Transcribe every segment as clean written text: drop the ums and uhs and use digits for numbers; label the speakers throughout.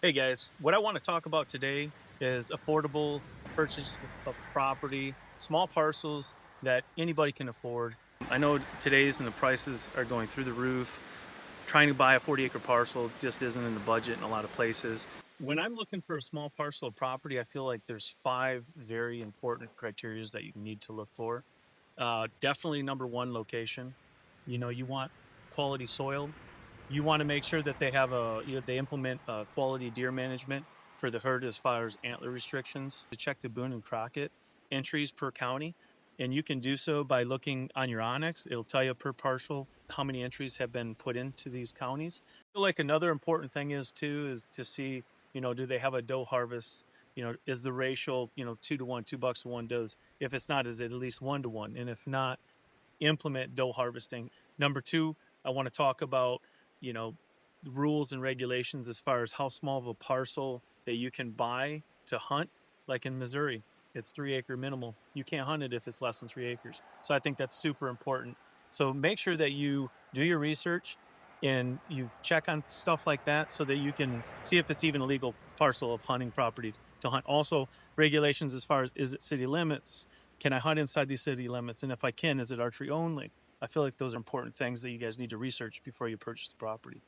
Speaker 1: Hey guys, what I want to talk about today is affordable purchase of property, small parcels that anybody can afford. I know today's and the prices are going through the roof. Trying to buy a 40-acre parcel just isn't in the budget in a lot of places. When I'm looking for a small parcel of property, I feel like there's five very important criteria that you need to look for. Definitely number one, location. You want quality soil. You want to make sure that they implement quality deer management for the herd as far as antler restrictions. To check the Boone and Crockett entries per county, and you can do so by looking on your Onyx. It'll tell you per parcel how many entries have been put into these counties. I feel like another important thing is to see, do they have a doe harvest? Is the ratio, 2 to 1, 2 bucks to one does? If it's not, is it at least 1 to 1? And if not, implement doe harvesting. Number two, I want to talk about, you know, rules and regulations as far as how small of a parcel that you can buy to hunt. Like in Missouri, it's 3 acre minimal. You can't hunt it if it's less than 3 acres. So I think that's super important. So make sure that you do your research and you check on stuff like that so that you can see if it's even a legal parcel of hunting property to hunt. Also, regulations as far as, is it city limits? Can I hunt inside these city limits? And if I can, is it archery only? I feel like those are important things that you guys need to research before you purchase the property.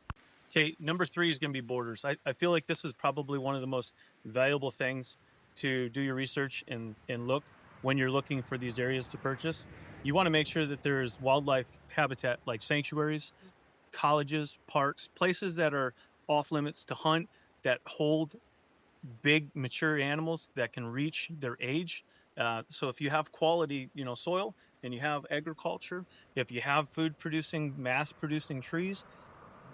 Speaker 1: Okay, number three is going to be borders. I feel like this is probably one of the most valuable things to do your research and look when you're looking for these areas to purchase. You want to make sure that there's wildlife habitat like sanctuaries, colleges, parks, places that are off limits to hunt, that hold big mature animals that can reach their age. So if you have quality, soil, and you have agriculture, if you have food producing, mass producing trees,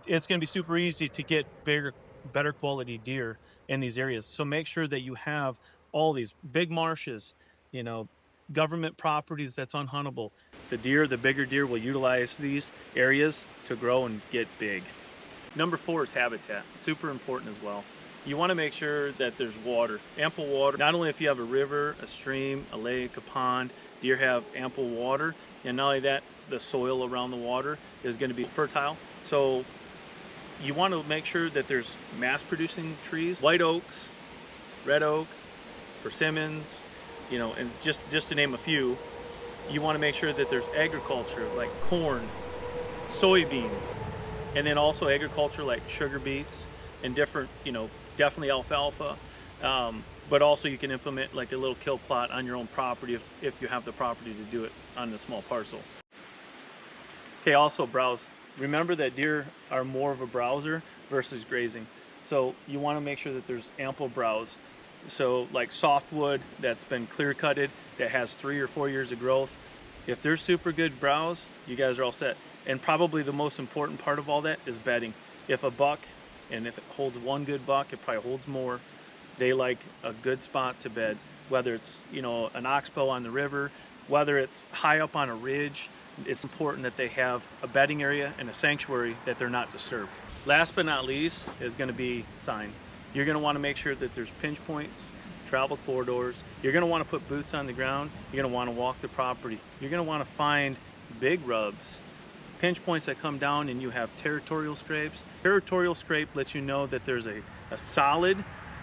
Speaker 1: it's going to be super easy to get better quality deer in these areas. So make sure that you have all these big marshes, you know, government properties that's unhuntable. The bigger deer will utilize these areas to grow and get big. Number four is habitat, super important as well. You want to make sure that there's water, ample water. Not only if you have a river, a stream, a lake, a pond, deer have ample water, and not only that, the soil around the water is going to be fertile. So you want to make sure that there's mass producing trees, white oaks, red oak, persimmons, and just to name a few. You want to make sure that there's agriculture like corn, soybeans, and then also agriculture like sugar beets and different, definitely alfalfa. But also you can implement like a little kill plot on your own property if you have the property to do it on the small parcel. Okay, also browse. Remember that deer are more of a browser versus grazing. So you want to make sure that there's ample browse. So like softwood that's been clear cutted, that has 3 or 4 years of growth. If there's super good browse, you guys are all set. And probably the most important part of all that is bedding. If a buck, and if it holds one good buck, it probably holds more, they like a good spot to bed. Whether it's, an oxbow on the river, whether it's high up on a ridge, it's important that they have a bedding area and a sanctuary that they're not disturbed. Last but not least is going to be sign. You're going to want to make sure that there's pinch points, travel corridors. You're going to want to put boots on the ground. You're going to want to walk the property. You're going to want to find big rubs, pinch points that come down, and you have territorial scrapes. Territorial scrape lets you know that there's a solid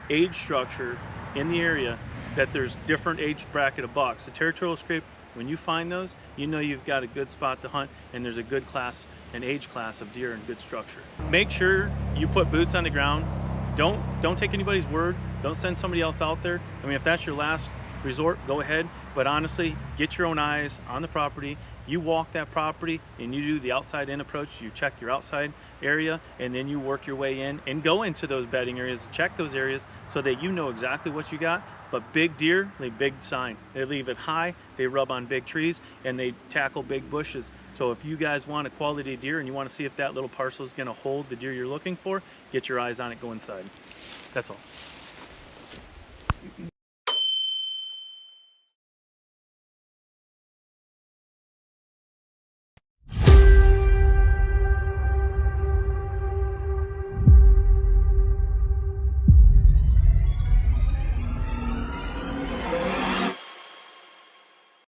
Speaker 1: age structure in the area, that there's different age bracket of bucks. The territorial scrape, when you find those, you know you've got a good spot to hunt, and there's a good class, an age class of deer and good structure. Make sure you put boots on the ground. Don't take anybody's word. Don't send somebody else out there. I mean, if that's your last resort, go ahead. But honestly, get your own eyes on the property. You walk that property and you do the outside in approach. You check your outside area, and then you work your way in and go into those bedding areas, check those areas so that you know exactly what you got. But big deer, they big sign. They leave it high, they rub on big trees, and they tackle big bushes. So if you guys want a quality deer and you want to see if that little parcel is going to hold the deer you're looking for, get your eyes on it, go inside. That's all.